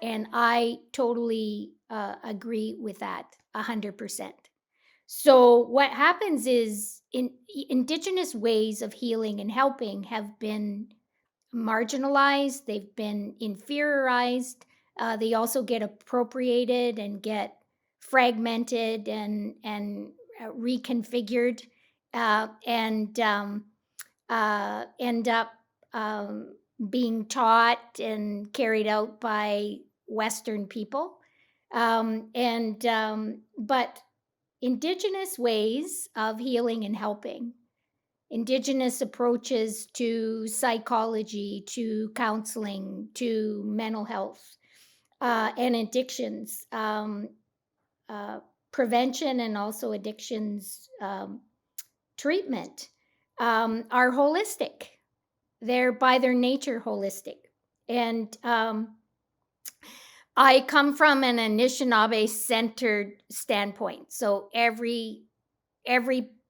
And I totally agree with that 100%. So what happens is indigenous ways of healing and helping have been marginalized, they've been inferiorized, they also get appropriated and get fragmented and reconfigured, and end up um, being taught and carried out by Western people. But indigenous ways of healing and helping, indigenous approaches to psychology, to counseling, to mental health, and addictions, uh, prevention and also addictions treatment, are holistic. They're by their nature holistic. And I come from an Anishinaabe centered standpoint. So every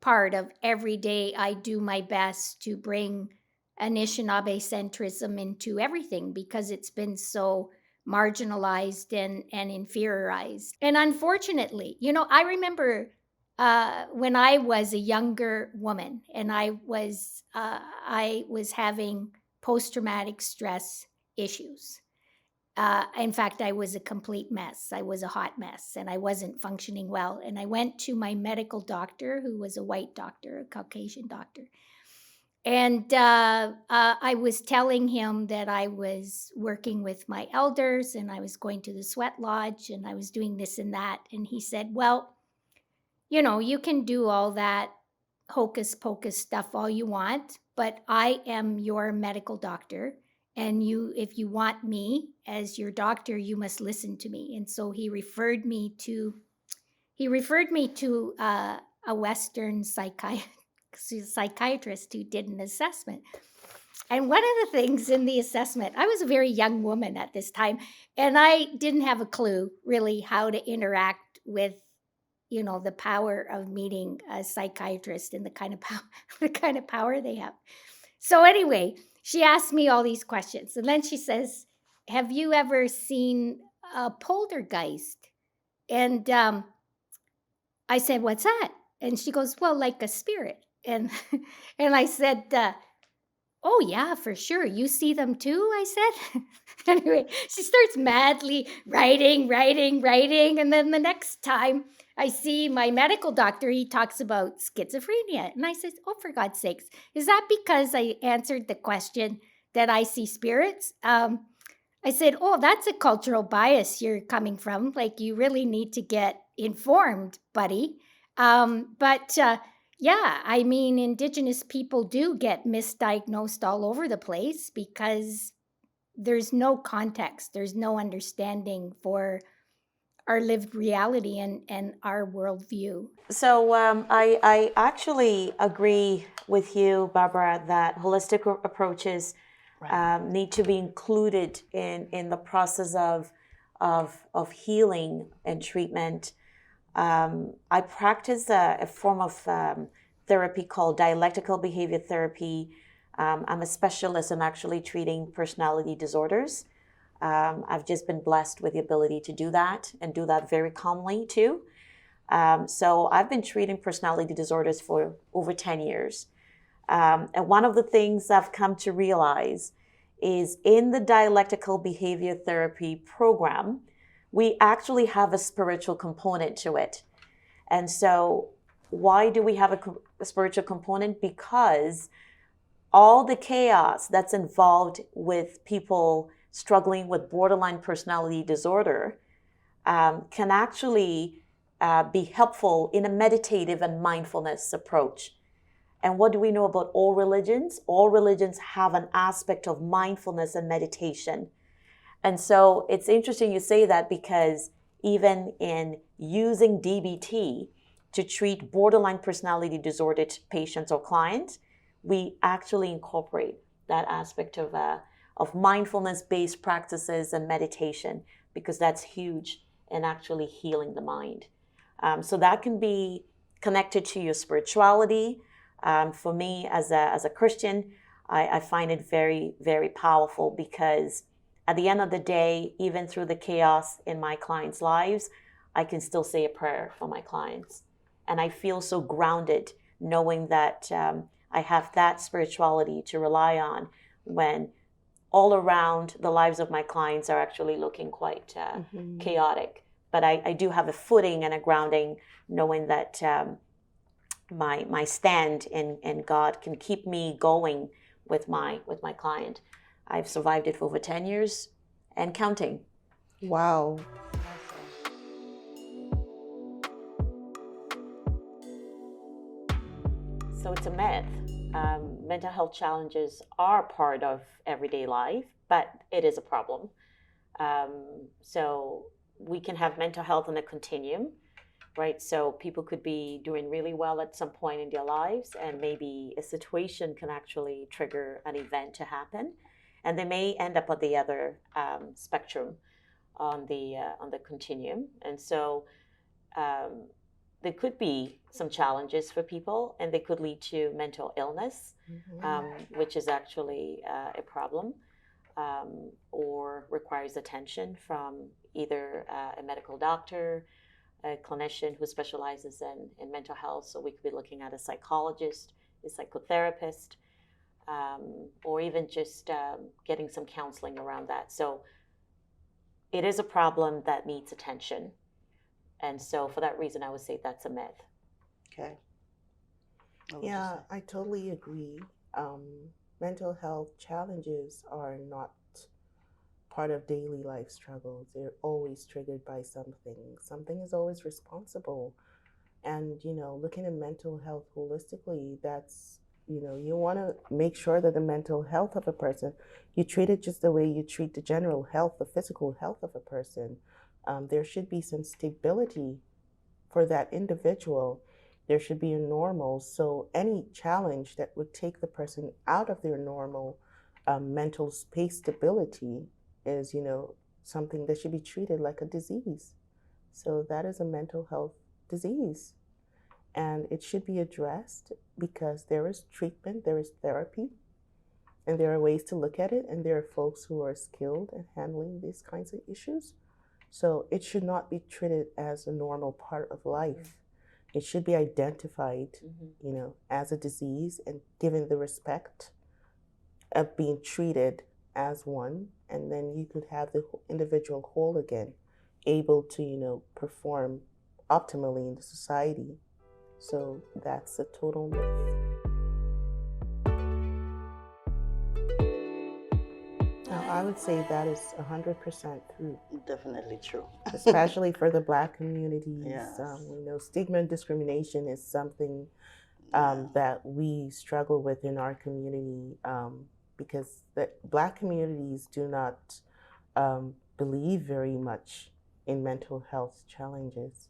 part of every day I do my best to bring Anishinaabe centrism into everything because it's been so marginalized and inferiorized. And unfortunately, I remember when I was a younger woman and I was having post traumatic stress issues. In fact, I was a complete mess. I was a hot mess and I wasn't functioning well. And I went to my medical doctor, who was a white doctor, a Caucasian doctor. And I was telling him that I was working with my elders and I was going to the sweat lodge and I was doing this and that. And he said, well, you can do all that hocus pocus stuff all you want, but I am your medical doctor. And if you want me as your doctor, you must listen to me. And so he referred me to a Western psychiatrist who did an assessment. And one of the things in the assessment, I was a very young woman at this time, and I didn't have a clue really how to interact with the power of meeting a psychiatrist and the kind of power the kind of power they have. So anyway, she asked me all these questions and then she says, have you ever seen a poltergeist? And I said, what's that? And she goes, well, like a spirit. And and I said, oh yeah, for sure, you see them too, I said. Anyway, she starts madly writing, and then the next time I see my medical doctor, he talks about schizophrenia. And I said, oh, for God's sakes, is that because I answered the question that I see spirits? I said, oh, that's a cultural bias you're coming from. Like, you really need to get informed, buddy. But yeah, I mean, Indigenous people do get misdiagnosed all over the place because there's no context, there's no understanding for our lived reality and our worldview. So I actually agree with you, Barbara, that holistic approaches need to be included in the process of healing and treatment. I practice a form of therapy called dialectical behavior therapy. I'm a specialist in actually treating personality disorders. I've just been blessed with the ability to do that and do that very calmly too. So I've been treating personality disorders for over 10 years. And one of the things I've come to realize is in the dialectical behavior therapy program, we actually have a spiritual component to it. And so why do we have a spiritual component? Because all the chaos that's involved with people struggling with borderline personality disorder can actually be helpful in a meditative and mindfulness approach. And what do we know about all religions? All religions have an aspect of mindfulness and meditation. And so it's interesting you say that because even in using DBT to treat borderline personality disordered patients or clients, we actually incorporate that aspect of mindfulness-based practices and meditation because that's huge in actually healing the mind. So that can be connected to your spirituality. For me, as a Christian, I find it very, very powerful because at the end of the day, even through the chaos in my clients' lives, I can still say a prayer for my clients. And I feel so grounded knowing that I have that spirituality to rely on when all around the lives of my clients are actually looking quite chaotic. But I do have a footing and a grounding knowing that my stand in God can keep me going with my client. I've survived it for over 10 years and counting. Wow. So it's a myth. Mental health challenges are part of everyday life, but it is a problem. So we can have mental health on a continuum, right? So people could be doing really well at some point in their lives, and maybe a situation can actually trigger an event to happen, and they may end up on the other spectrum on the continuum. And so there could be some challenges for people, and they could lead to mental illness, which is actually a problem, or requires attention from either a medical doctor, a clinician who specializes in mental health. So we could be looking at a psychologist, a psychotherapist, or even just getting some counseling around that. So it is a problem that needs attention. And so for that reason, I would say that's a myth. Okay. Yeah, I totally agree. Mental health challenges are not part of daily life struggles. They're always triggered by something. Something is always responsible. And, looking at mental health holistically, that's, you want to make sure that the mental health of a person, you treat it just the way you treat the general health, the physical health of a person. There should be some stability for that individual. There should be a normal. So any challenge that would take the person out of their normal mental space stability is, something that should be treated like a disease. So that is a mental health disease. And it should be addressed because there is treatment, there is therapy, and there are ways to look at it. And there are folks who are skilled at handling these kinds of issues. So it should not be treated as a normal part of life. It should be identified, as a disease and given the respect of being treated as one. And then you could have the individual whole again, able to, perform optimally in the society. So that's a total myth. I would say that is 100% true. Definitely true. Especially for the Black communities. Yes. Stigma and discrimination is something that we struggle with in our community because the Black communities do not believe very much in mental health challenges.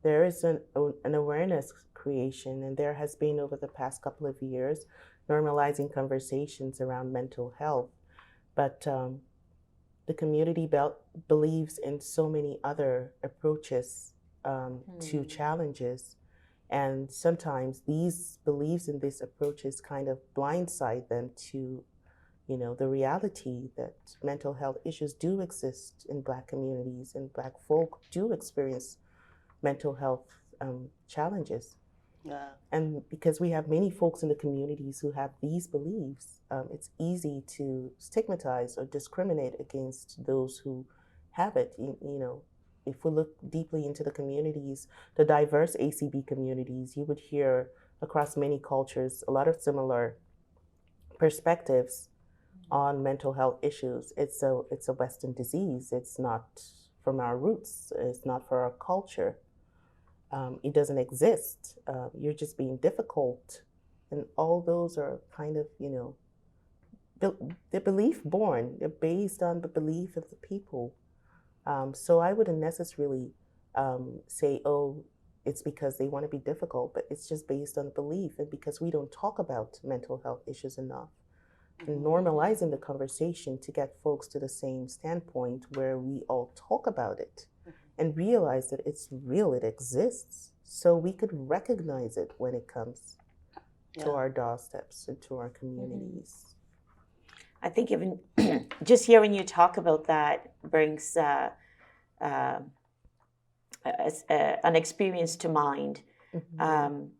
There is an awareness creation, and there has been over the past couple of years normalizing conversations around mental health. But the community believes in so many other approaches to challenges. And sometimes these beliefs in these approaches kind of blindside them to, the reality that mental health issues do exist in Black communities, and Black folk do experience mental health challenges. Yeah. And because we have many folks in the communities who have these beliefs, it's easy to stigmatize or discriminate against those who have it. If we look deeply into the communities, the diverse ACB communities, you would hear across many cultures a lot of similar perspectives on mental health issues. It's a Western disease. It's not from our roots. It's not for our culture. It doesn't exist. You're just being difficult. And all those are kind of, they're belief born. They're based on the belief of the people. So I wouldn't necessarily say, oh, it's because they want to be difficult, but it's just based on belief. And because we don't talk about mental health issues enough, and normalizing the conversation to get folks to the same standpoint where we all talk about it and realize that it's real, it exists, so we could recognize it when it comes to our doorsteps and to our communities. I think even just hearing you talk about that brings an experience to mind.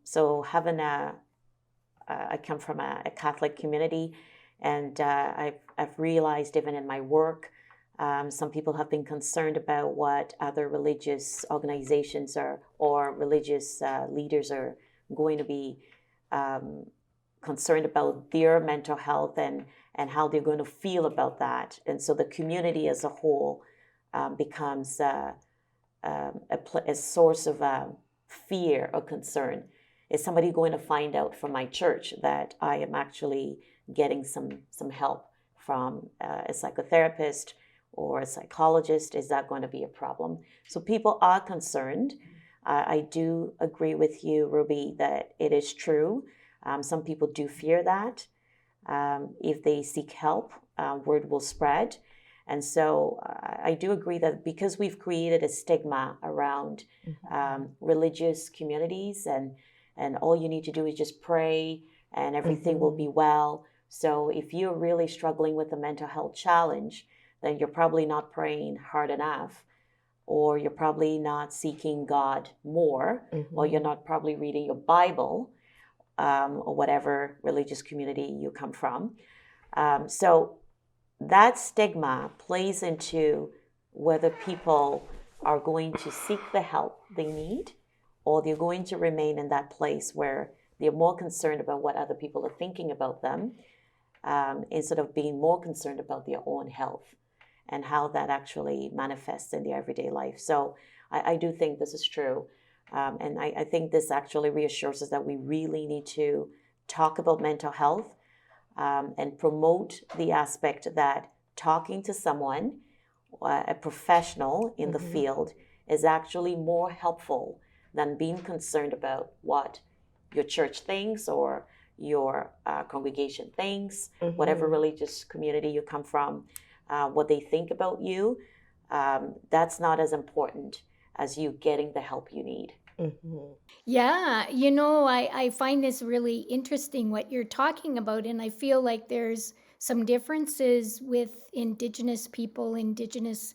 So having I come from a Catholic community, and I've realized even in my work, some people have been concerned about what other religious organizations or religious leaders are going to be concerned about their mental health and how they're going to feel about that. And so the community as a whole becomes a source of fear or concern. Is somebody going to find out from my church that I am actually getting some help from a psychotherapist or a psychologist? Is that going to be a problem? So people are concerned. I do agree with you, Ruby, that it is true. Some people do fear that. If they seek help, word will spread. And so I do agree that because we've created a stigma around religious communities, and all you need to do is just pray and everything will be well. So if you're really struggling with a mental health challenge, then you're probably not praying hard enough, or you're probably not seeking God more, or you're not probably reading your Bible, or whatever religious community you come from. So that stigma plays into whether people are going to seek the help they need, or they're going to remain in that place where they're more concerned about what other people are thinking about them, instead of being more concerned about their own health and how that actually manifests in their everyday life. So I do think this is true. And I think this actually reassures us that we really need to talk about mental health, and promote the aspect that talking to someone, a professional in the field, is actually more helpful than being concerned about what your church thinks or your congregation thinks, whatever religious community you come from, what they think about you. That's not as important as you getting the help you need. Yeah, I find this really interesting what you're talking about, and I feel like there's some differences with Indigenous people, Indigenous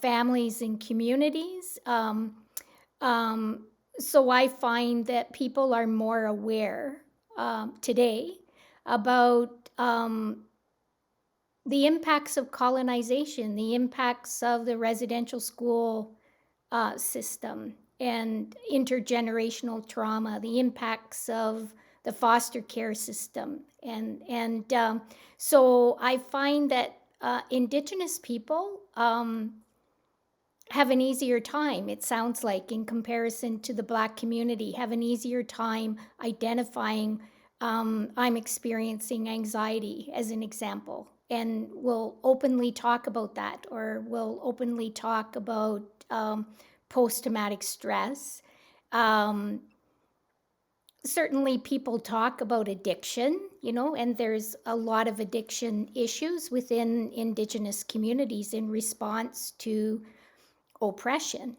families and communities. So I find that people are more aware today about the impacts of colonization, the impacts of the residential school system and intergenerational trauma, the impacts of the foster care system, and so I find that Indigenous people have an easier time. It sounds like, in comparison to the Black community, have an easier time identifying. I'm experiencing anxiety, as an example, and will openly talk about that, or will openly talk about post-traumatic stress. Certainly people talk about addiction, and there's a lot of addiction issues within Indigenous communities in response to oppression.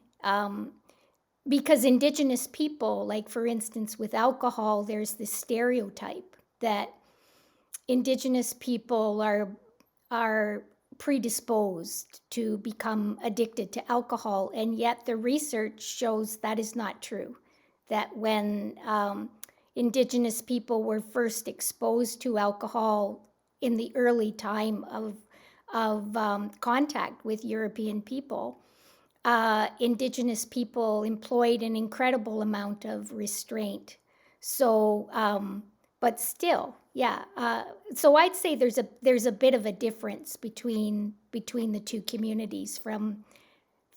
Because Indigenous people, like for instance with alcohol, there's this stereotype that Indigenous people are predisposed to become addicted to alcohol, and yet the research shows that is not true. That when Indigenous people were first exposed to alcohol in the early time of contact with European people, Indigenous people employed an incredible amount of restraint. So, but still, yeah. So I'd say there's a bit of a difference between the two communities from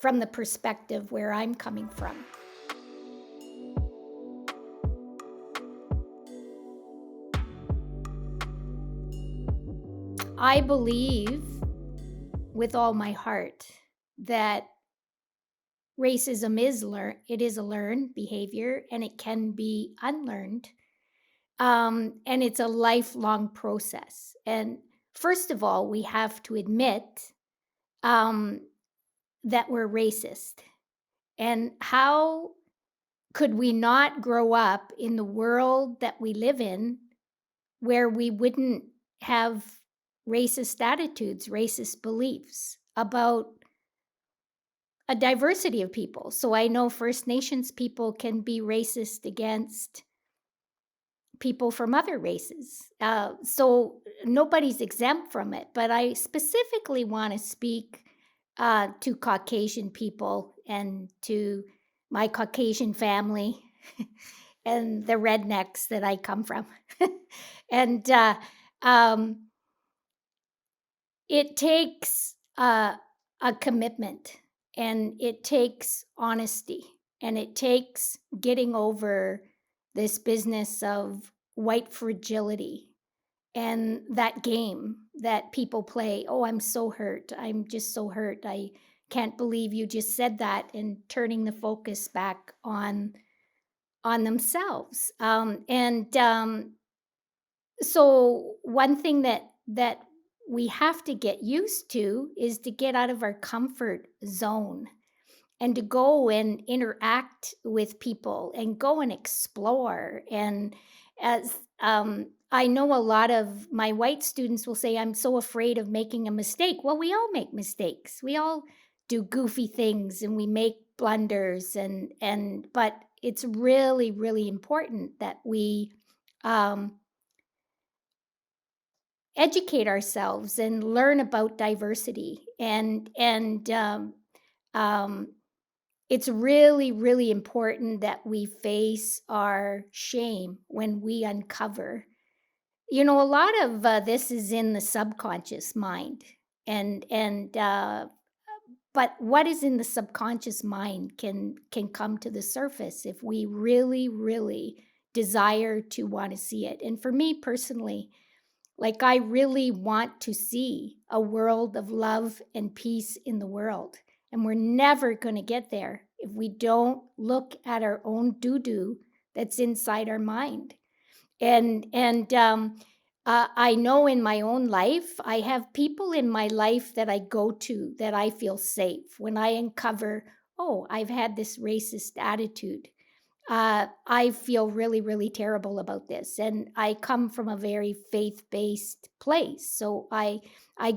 the perspective where I'm coming from. I believe with all my heart that racism is a learned behavior, and it can be unlearned. And it's a lifelong process. And first of all, we have to admit that we're racist. And how could we not grow up in the world that we live in, where we wouldn't have racist attitudes, racist beliefs, about a diversity of people. So I know First Nations people can be racist against people from other races. So nobody's exempt from it. But I specifically want to speak to Caucasian people and to my Caucasian family and the rednecks that I come from. and um, it takes a commitment, and it takes honesty, and it takes getting over this business of white fragility and that game that people play. Oh, I'm so hurt. I'm just so hurt. I can't believe you just said that, and turning the focus back on themselves. So one thing that we have to get used to is to get out of our comfort zone and to go and interact with people and go and explore. And as I know a lot of my white students will say, I'm so afraid of making a mistake. Well, we all make mistakes. We all do goofy things and we make blunders, and but it's really, really important that we um, educate ourselves and learn about diversity. And it's really, really important that we face our shame when we uncover. A lot of this is in the subconscious mind, and but what is in the subconscious mind can come to the surface if we really, really desire to want to see it. And for me personally, like, I really want to see a world of love and peace in the world. And we're never going to get there if we don't look at our own doo-doo that's inside our mind. And I know in my own life, I have people in my life that I go to that I feel safe when I uncover, oh, I've had this racist attitude. I feel really, really terrible about this. And I come from a very faith-based place. So I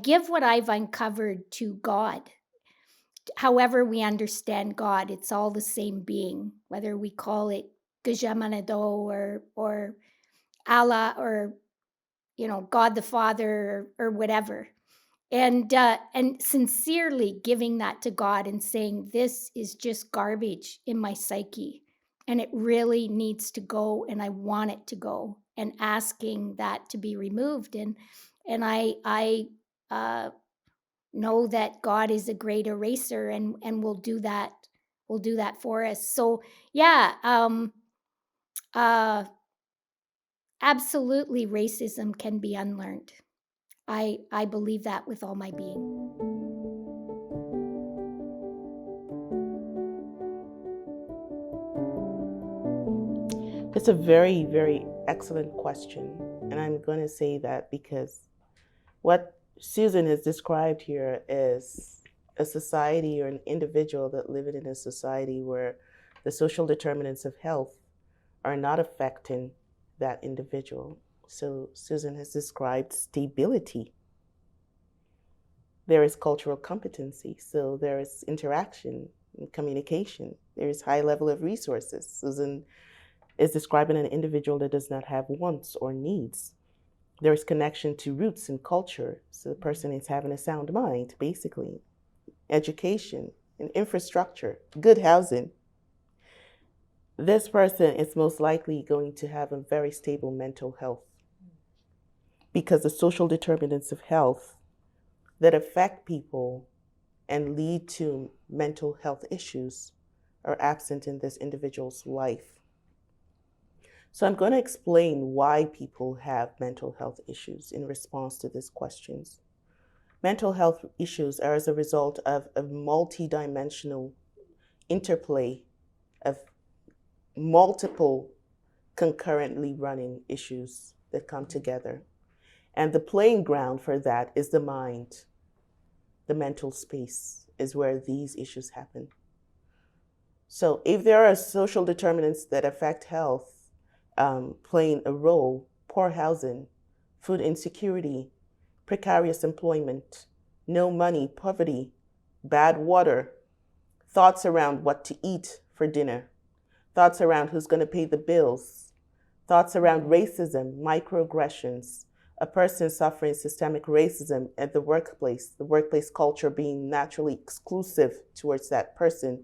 give what I've uncovered to God. However we understand God, it's all the same being, whether we call it Gajamanado or Allah, or God the Father, or whatever. And sincerely giving that to God and saying, this is just garbage in my psyche, and it really needs to go, and I want it to go, and asking that to be removed. And I know that God is a great eraser, and will do that for us. So yeah, uh absolutely, racism can be unlearned. I believe that with all my being. It's a very, very excellent question. And I'm going to say that because what Susan has described here is a society or an individual that living in a society where the social determinants of health are not affecting that individual. So Susan has described stability. There is cultural competency. So there is interaction and communication. There is high level of resources. Susan is describing an individual that does not have wants or needs. There is connection to roots and culture. So the person is having a sound mind, basically. Education and infrastructure, good housing. This person is most likely going to have a very stable mental health, because the social determinants of health that affect people and lead to mental health issues are absent in this individual's life. So I'm going to explain why people have mental health issues in response to these questions. Mental health issues are as a result of a multidimensional interplay of multiple concurrently running issues that come together. And the playing ground for that is the mind. The mental space is where these issues happen. So if there are social determinants that affect health playing a role, poor housing, food insecurity, precarious employment, no money, poverty, bad water, thoughts around what to eat for dinner, thoughts around who's going to pay the bills, thoughts around racism, microaggressions, a person suffering systemic racism at the workplace culture being naturally exclusive towards that person,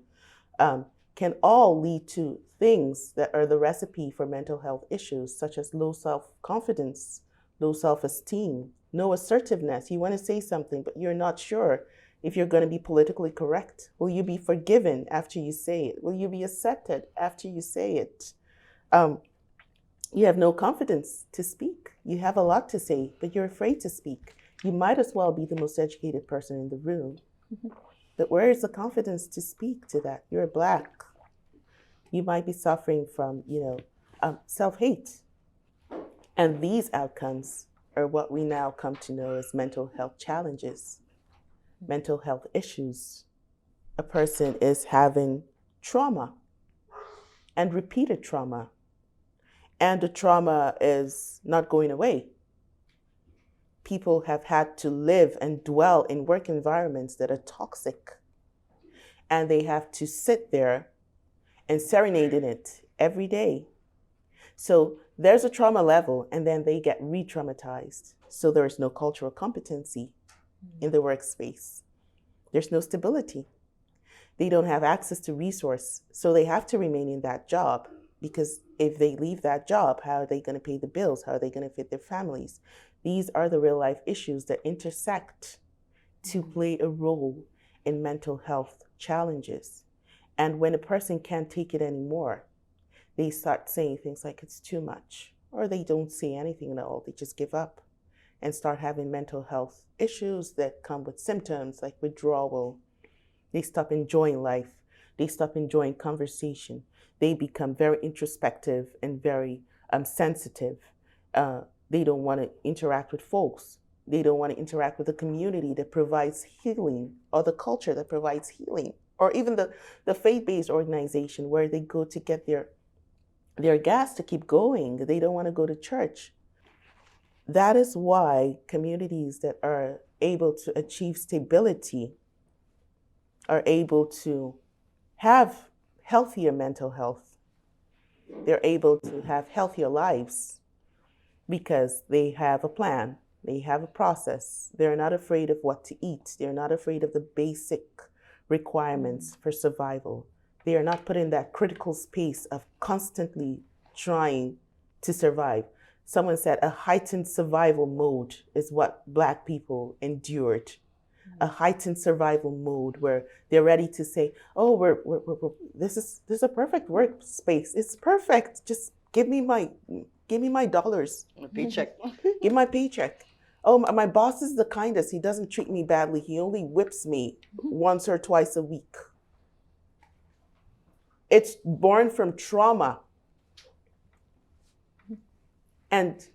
can all lead to things that are the recipe for mental health issues, such as low self-confidence, low self-esteem, no assertiveness. You want to say something, but you're not sure if you're going to be politically correct. Will you be forgiven after you say it? Will you be accepted after you say it? You have no confidence to speak. You have a lot to say, but you're afraid to speak. You might as well be the most educated person in the room. But where is the confidence to speak to that? You're Black. You might be suffering from, self-hate. And these outcomes are what we now come to know as mental health challenges, mental health issues. A person is having trauma and repeated trauma, and the trauma is not going away. People have had to live and dwell in work environments that are toxic, and they have to sit there and serenade in it every day. So there's a trauma level, and then they get re-traumatized. So there is no cultural competency in the workspace. There's no stability. They don't have access to resource, so they have to remain in that job, because if they leave that job, how are they going to pay the bills? How are they going to feed their families? These are the real life issues that intersect to play a role in mental health challenges. And when a person can't take it anymore, they start saying things like it's too much, or they don't say anything at all. They just give up and start having mental health issues that come with symptoms like withdrawal. They stop enjoying life. They stop enjoying conversation. They become very introspective and very sensitive. They don't want to interact with folks. They don't want to interact with the community that provides healing, or the culture that provides healing, or even the faith-based organization where they go to get their gas to keep going. They don't want to go to church. That is why communities that are able to achieve stability are able to have healthier mental health. They're able to have healthier lives because they have a plan. They have a process. They're not afraid of what to eat. They're not afraid of the basic requirements for survival. They are not put in that critical space of constantly trying to survive. Someone said a heightened survival mode is what Black people endured. A heightened survival mode where they're ready to say, "Oh, this is a perfect workspace. It's perfect. Just give me my dollars, A paycheck. give my paycheck. Oh, my boss is the kindest. He doesn't treat me badly. He only whips me once or twice a week." It's born from trauma. And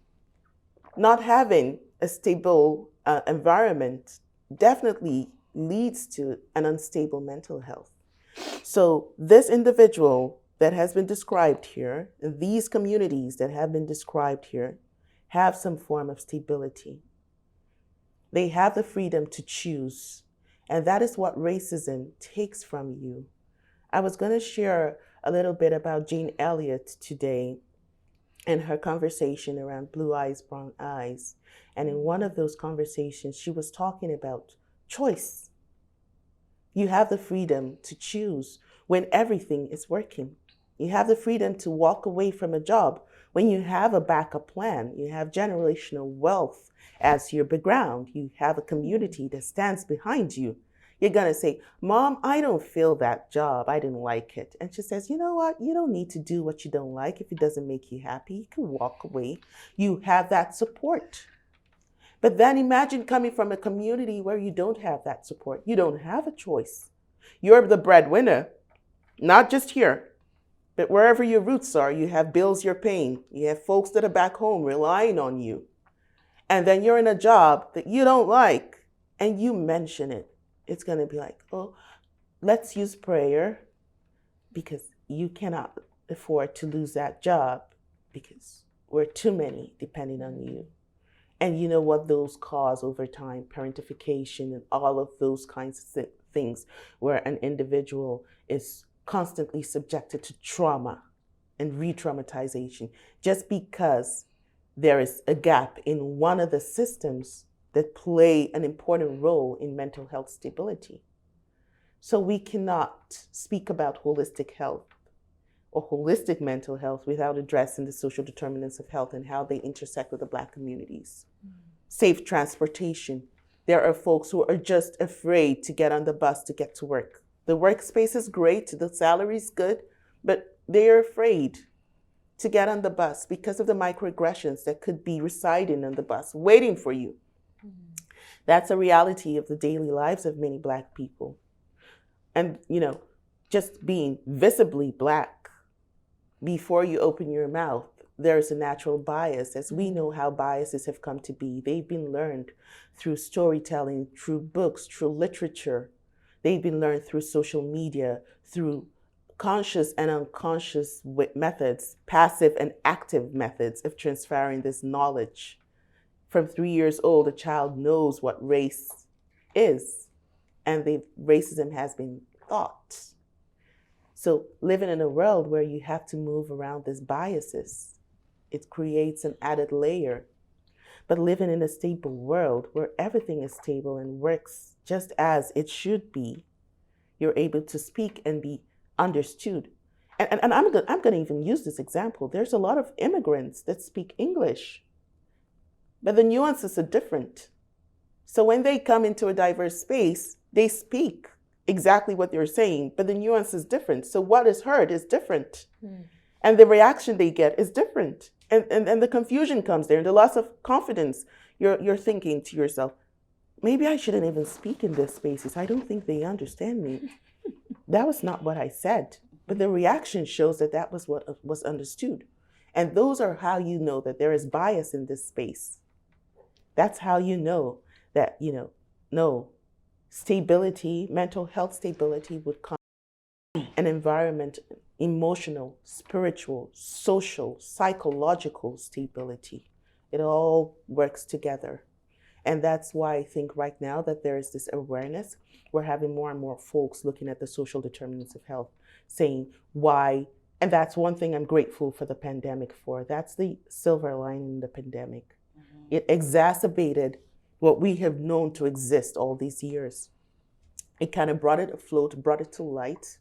not having a stable environment definitely leads to an unstable mental health. So this individual that has been described here, these communities that have been described here, have some form of stability. They have the freedom to choose. And that is what racism takes from you. I was going to share a little bit about Jane Elliott today and her conversation around blue eyes, brown eyes. And in one of those conversations, she was talking about choice. You have the freedom to choose when everything is working. You have the freedom to walk away from a job when you have a backup plan. You have generational wealth as your background. You have a community that stands behind you. You're going to say, "Mom, I don't feel that job. I didn't like it." And she says, "You know what? You don't need to do what you don't like if it doesn't make you happy. You can walk away." You have that support. But then imagine coming from a community where you don't have that support. You don't have a choice. You're the breadwinner, not just here, but wherever your roots are. You have bills you're paying. You have folks that are back home relying on you. And then you're in a job that you don't like and you mention it. It's going to be like, "Oh, let's use prayer," because you cannot afford to lose that job because we're too many depending on you. And you know what those cause over time? Parentification and all of those kinds of things, where an individual is constantly subjected to trauma and re-traumatization just because there is a gap in one of the systems that play an important role in mental health stability. So we cannot speak about holistic health or holistic mental health without addressing the social determinants of health and how they intersect with the Black communities. Safe transportation. There are folks who are just afraid to get on the bus to get to work. The workspace is great, the salary is good, but they're afraid to get on the bus because of the microaggressions that could be residing on the bus, waiting for you. That's a reality of the daily lives of many Black people. And, just being visibly Black, before you open your mouth, there's a natural bias, as we know how biases have come to be. They've been learned through storytelling, through books, through literature. They've been learned through social media, through conscious and unconscious methods, passive and active methods of transferring this knowledge. From 3 years old, a child knows what race is, and racism has been taught. So living in a world where you have to move around these biases, it creates an added layer. But living in a stable world where everything is stable and works just as it should be, you're able to speak and be understood. And I'm going to even use this example. There's a lot of immigrants that speak English, but the nuances are different. So when they come into a diverse space, they speak exactly what you're saying, but the nuance is different. So what is heard is different. And the reaction they get is different. And the confusion comes there, and the loss of confidence. You're thinking to yourself, maybe I shouldn't even speak in this spaces. I don't think they understand me. That was not what I said. But the reaction shows that that was what was understood. And those are how you know that there is bias in this space. That's how you know that, no, stability, mental health stability would come an environment, emotional, spiritual, social, psychological stability. It all works together. And that's why I think right now that there is this awareness. We're having more and more folks looking at the social determinants of health, saying why, and that's one thing I'm grateful for the pandemic for. That's the silver lining in the pandemic. It exacerbated what we have known to exist all these years. It kind of brought it afloat, brought it to light.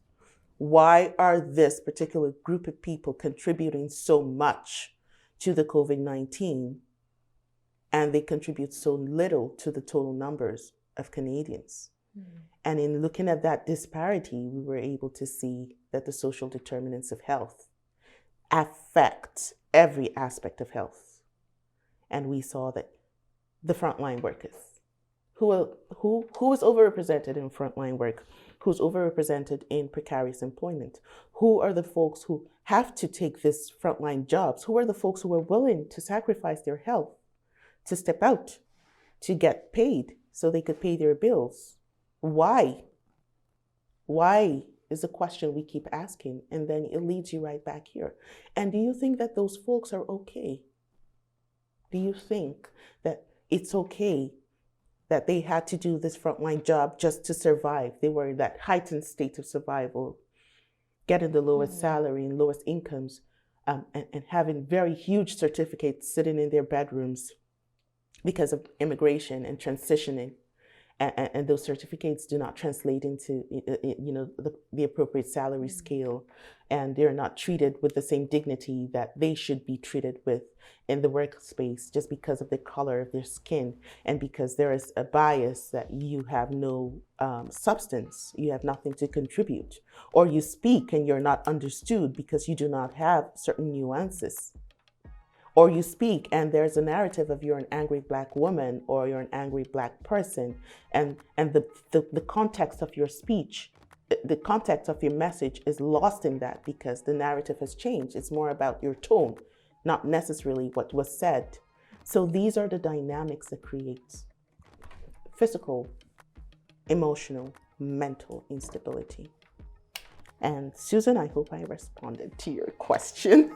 Why are this particular group of people contributing so much to the COVID-19, and they contribute so little to the total numbers of Canadians? And in looking at that disparity, we were able to see that the social determinants of health affect every aspect of health. And we saw that the frontline workers, who is overrepresented in frontline work, who's overrepresented in precarious employment, who are the folks who have to take this frontline jobs, who are the folks who are willing to sacrifice their health, to step out, to get paid so they could pay their bills. Why? Why is a question we keep asking, and then it leads you right back here. And do you think that those folks are okay? Do you think that it's okay that they had to do this frontline job just to survive? They were in that heightened state of survival, getting the lowest salary and lowest incomes, and having very huge certificates sitting in their bedrooms because of immigration and transitioning. And those certificates do not translate into the appropriate salary scale, and they're not treated with the same dignity that they should be treated with in the workspace just because of the color of their skin, and because there is a bias that you have no substance, you have nothing to contribute, or you speak and you're not understood because you do not have certain nuances. Or you speak and there's a narrative of you're an angry Black woman or you're an angry Black person, and the context of your speech, the context of your message is lost in that because the narrative has changed. It's more about your tone, not necessarily what was said. So these are the dynamics that create physical, emotional, mental instability. And Susan, I hope I responded to your question.